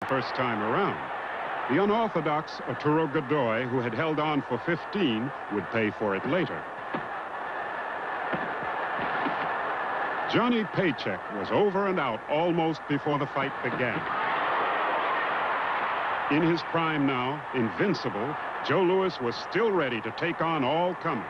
first time around. The unorthodox Arturo Godoy, who had held on for 15, would pay for it later. Johnny Paycheck was over and out almost before the fight began. In his prime now, invincible, Joe Louis was still ready to take on all comers.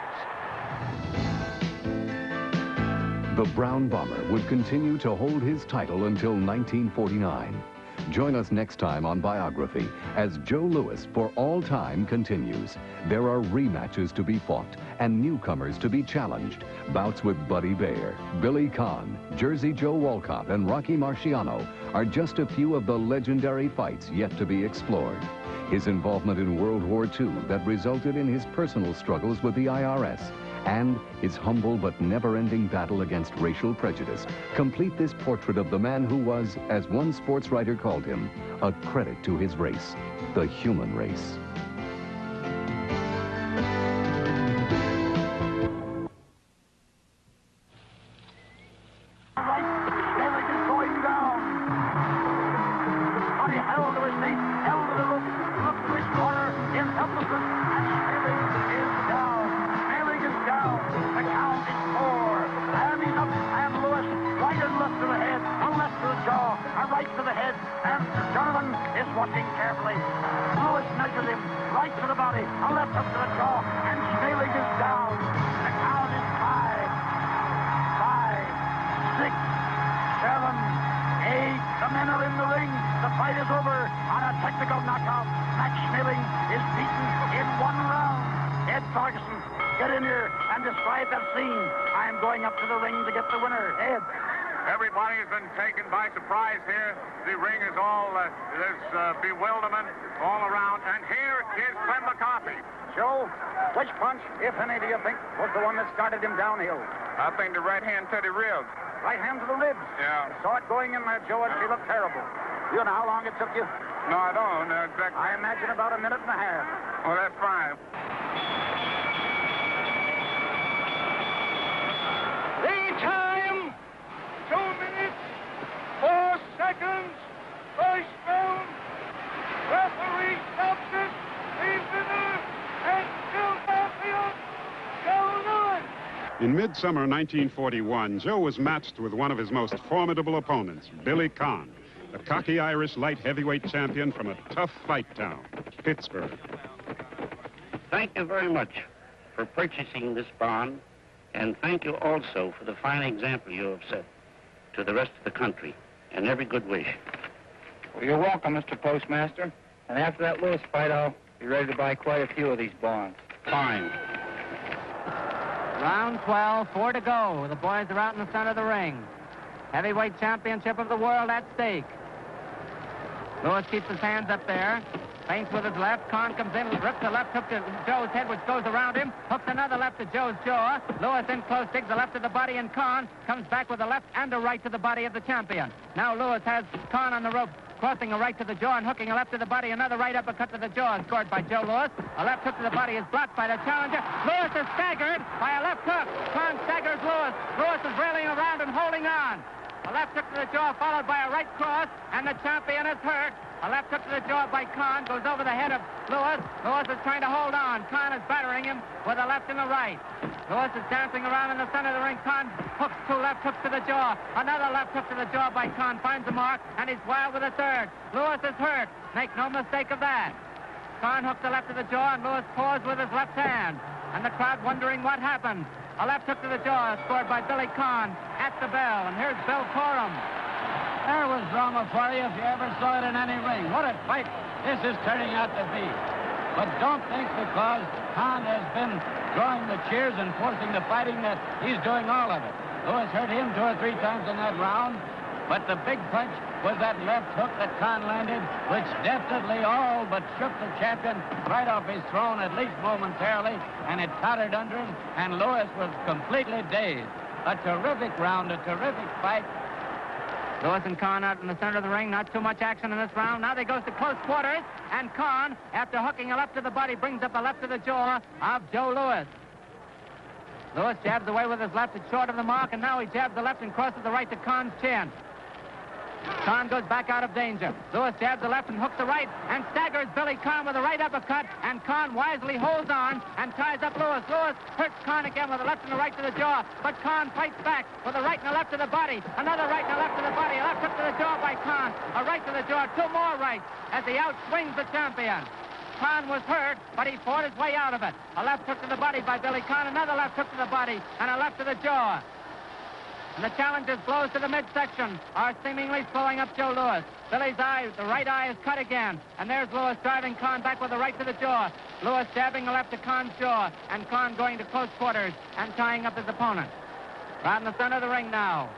The Brown Bomber would continue to hold his title until 1949. Join us next time on Biography as Joe Louis for all time continues. There are rematches to be fought and newcomers to be challenged. Bouts with Buddy Baer, Billy Conn, Jersey Joe Walcott, and Rocky Marciano are just a few of the legendary fights yet to be explored. His involvement in World War II that resulted in his personal struggles with the IRS and his humble but never-ending battle against racial prejudice complete this portrait of the man who was, as one sports writer called him, a credit to his race, the human race. Watching carefully. Louis measures him right to the body, a left hook to the jaw, and Schmeling is down. The count is 5, 6, 7, 8. The men are in the ring. The fight is over on a technical knockout. Max Schmeling is beaten in 1 round. Ed Ferguson, get in here and describe that scene. I am going up to the ring to get the winner. Ed. Everybody has been taken by surprise here. The ring is all, there's bewilderment all around. And here is Clem McCarthy. Joe, which punch, if any, do you think was the one that started him downhill? I think the right hand to the ribs. Right hand to the ribs? Yeah. I saw it going in there, Joe, and she looked terrible. You know how long it took you? No, I don't. Exactly. I imagine about a minute and a half. Oh, that's fine. The time, 2 minutes, 4 seconds, first round. Referee stops it. The winner and still champion, Joe Louis. In midsummer 1941, Joe was matched with one of his most formidable opponents, Billy Conn, a cocky Irish light heavyweight champion from a tough fight town, Pittsburgh. Thank you very much for purchasing this bond, and thank you also for the fine example you have set to the rest of the country, and every good wish. Well, you're welcome, Mr. Postmaster. And after that Louis fight, I'll be ready to buy quite a few of these bonds. Fine. Round 12, 4 to go. The boys are out in the center of the ring. Heavyweight championship of the world at stake. Louis keeps his hands up there. Feints with his left. Conn comes in, rips a left hook to Joe's head, which goes around him. Hooks another left to Joe's jaw. Louis in close, digs a left to the body, and Conn comes back with a left and a right to the body of the champion. Now Louis has Conn on the rope, crossing a right to the jaw and hooking a left to the body. Another right uppercut to the jaw, scored by Joe Louis. A left hook to the body is blocked by the challenger. Louis is staggered by a left hook. Conn staggers Louis. Louis is railing around and holding on. A left hook to the jaw followed by a right cross, and the champion is hurt. A left hook to the jaw by Conn goes over the head of Louis. Louis is trying to hold on. Conn is battering him with a left and a right. Louis is dancing around in the center of the ring. Conn hooks 2 left hooks to the jaw. Another left hook to the jaw by Conn finds the mark, and he's wild with a third. Louis is hurt. Make no mistake of that. Conn hooks the left to the jaw, and Louis paws with his left hand. And the crowd wondering what happened. A left hook to the jaw scored by Billy Conn at the bell. And here's Bill Corum. There was drama for you if you ever saw it in any ring. What a fight this is turning out to be. But don't think because Conn has been drawing the cheers and forcing the fighting that he's doing all of it. Louis hurt him 2 or 3 times in that round, but the big punch was that left hook that Conn landed, which definitely all but shook the champion right off his throne, at least momentarily, and it tottered under him, and Louis was completely dazed. A terrific round, a terrific fight. Louis and Conn out in the center of the ring. Not too much action in this round. Now they goes to close quarters, and Conn, after hooking a left to the body, brings up a left to the jaw of Joe Louis. Louis jabs away with his left. It's short of the mark, and now he jabs the left and crosses the right to Conn's chin. Kahn goes back out of danger. Lewis jabs the left and hooks the right and staggers Billy Kahn with a right uppercut, and Kahn wisely holds on and ties up Lewis. Lewis hurts Kahn again with a left and a right to the jaw, but Kahn fights back with a right and a left to the body, another right and a left to the body, a left hook to the jaw by Kahn, a right to the jaw, two more rights as he outswings the champion. Kahn was hurt, but he fought his way out of it. A left hook to the body by Billy Kahn, another left hook to the body, and a left to the jaw. And the challenger's blows to the midsection are seemingly slowing up Joe Louis. Billy's eye, the right eye, is cut again. And there's Louis driving Kahn back with a right to the jaw. Louis jabbing the left to Kahn's jaw, and Kahn going to close quarters and tying up his opponent. Right in the center of the ring now.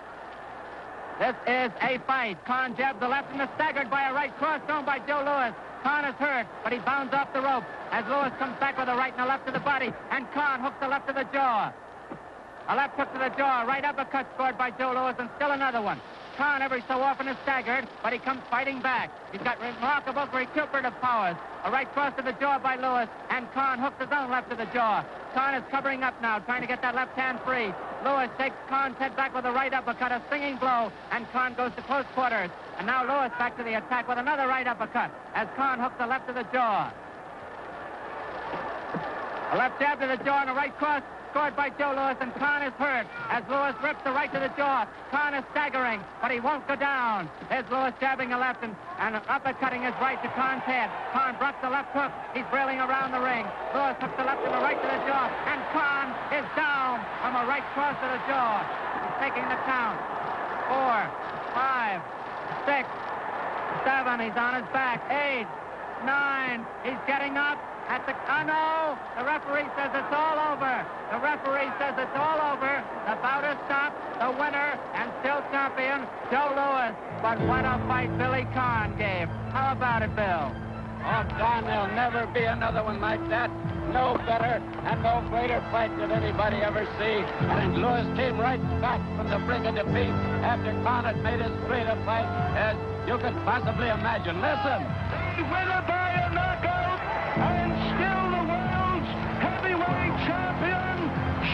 This is a fight. Kahn jabs the left and is staggered by a right cross thrown by Joe Louis. Kahn is hurt, but he bounds off the rope as Louis comes back with a right and a left to the body, and Kahn hooks the left to the jaw. A left hook to the jaw, right uppercut scored by Joe Louis, and still another one. Kahn every so often is staggered, but he comes fighting back. He's got remarkable recuperative powers. A right cross to the jaw by Louis, and Kahn hooks his own left to the jaw. Kahn is covering up now, trying to get that left hand free. Louis takes Kahn's head back with a right uppercut, a stinging blow, and Kahn goes to close quarters. And now Louis back to the attack with another right uppercut, as Kahn hooks the left to the jaw. A left jab to the jaw and a right cross scored by Joe Louis, and Kahn is hurt as Louis rips the right to the jaw. Kahn is staggering, but he won't go down. There's Louis jabbing a left and uppercutting his right to Kahn's head. Kahn blocks the left hook. He's reeling around the ring. Louis hooks the left and the right to the jaw, and Kahn is down from a right cross to the jaw. He's taking the count. 4, 5, 6, 7. He's on his back. 8, 9. He's getting up. Oh, no! The referee says it's all over. The referee says it's all over. The bout is stopped. The winner and still champion, Joe Louis. But what a fight Billy Kahn gave. How about it, Bill? Oh, Don, there'll never be another one like that. No better and no greater fight did anybody ever see. And Louis came right back from the brink of defeat after Kahn had made as great a fight as you could possibly imagine. Listen. The winner by a knockout, and still the world's heavyweight champion,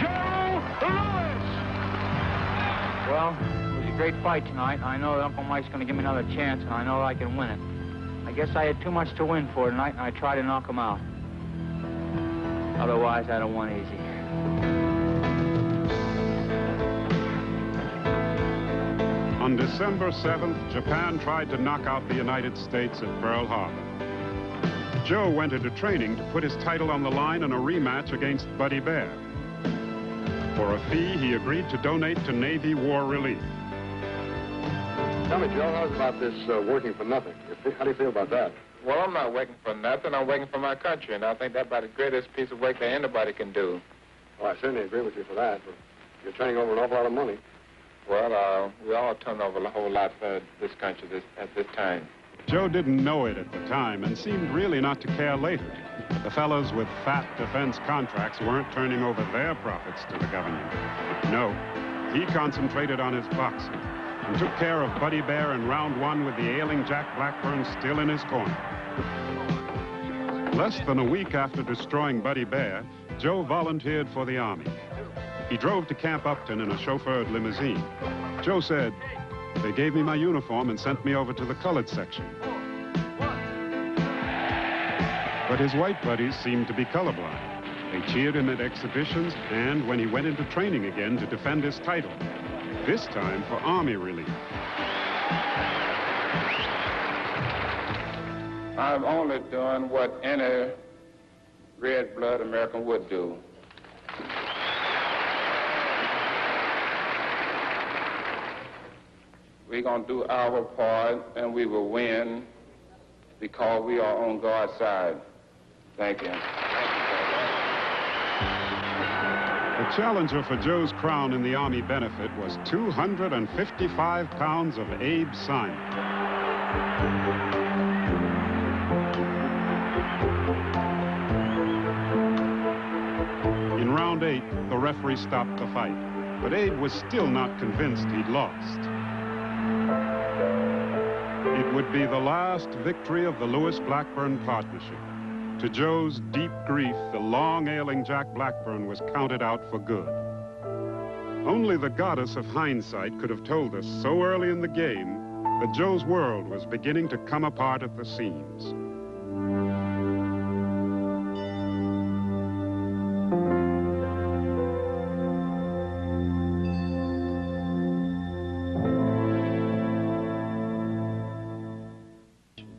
Joe Louis. Well, it was a great fight tonight. I know Uncle Mike's going to give me another chance, and I know I can win it. I guess I had too much to win for tonight, and I tried to knock him out. Otherwise, I'd have won easy. On December 7th, Japan tried to knock out the United States at Pearl Harbor. Joe went into training to put his title on the line in a rematch against Buddy Bear. For a fee, he agreed to donate to Navy War Relief. Tell me, Joe, how's about this working for nothing? How do you feel about that? Well, I'm not working for nothing. I'm working for my country, and I think that's about the greatest piece of work that anybody can do. Well, I certainly agree with you for that, but you're turning over an awful lot of money. Well, we all turn over a whole lot for this country at this time. Joe didn't know it at the time and seemed really not to care later. The fellows with fat defense contracts weren't turning over their profits to the government. No, he concentrated on his boxing and took care of Buddy Bear in round 1 with the ailing Jack Blackburn still in his corner. Less than a week after destroying Buddy Bear, Joe volunteered for the Army. He drove to Camp Upton in a chauffeured limousine. Joe said, "They gave me my uniform and sent me over to the colored section." But his white buddies seemed to be colorblind. They cheered him at exhibitions and when he went into training again to defend his title, this time for Army relief. I'm only doing what any red-blood American would do. We're going to do our part, and we will win because we are on God's side. Thank you. The challenger for Joe's crown in the Army benefit was 255 pounds of Abe Simon. In round 8, the referee stopped the fight, but Abe was still not convinced he'd lost. It would be the last victory of the Louis-Blackburn partnership. To Joe's deep grief, the long ailing Jack Blackburn was counted out for good. Only the goddess of hindsight could have told us so early in the game But Joe's world was beginning to come apart at the seams.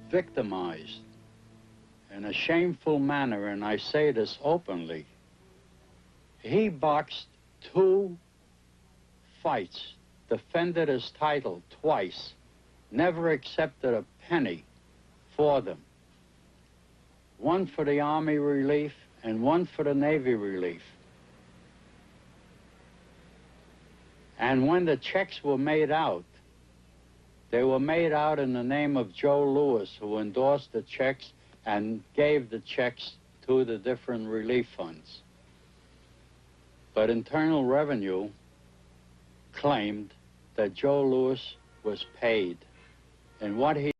Victimized in a shameful manner, and I say this openly. He boxed 2 fights, defended his title twice, never accepted a penny for them. One for the Army relief and one for the Navy relief. And when the checks were made out, they were made out in the name of Joe Louis, who endorsed the checks and gave the checks to the different relief funds. But Internal Revenue claimed that Joe Louis was paid. And what he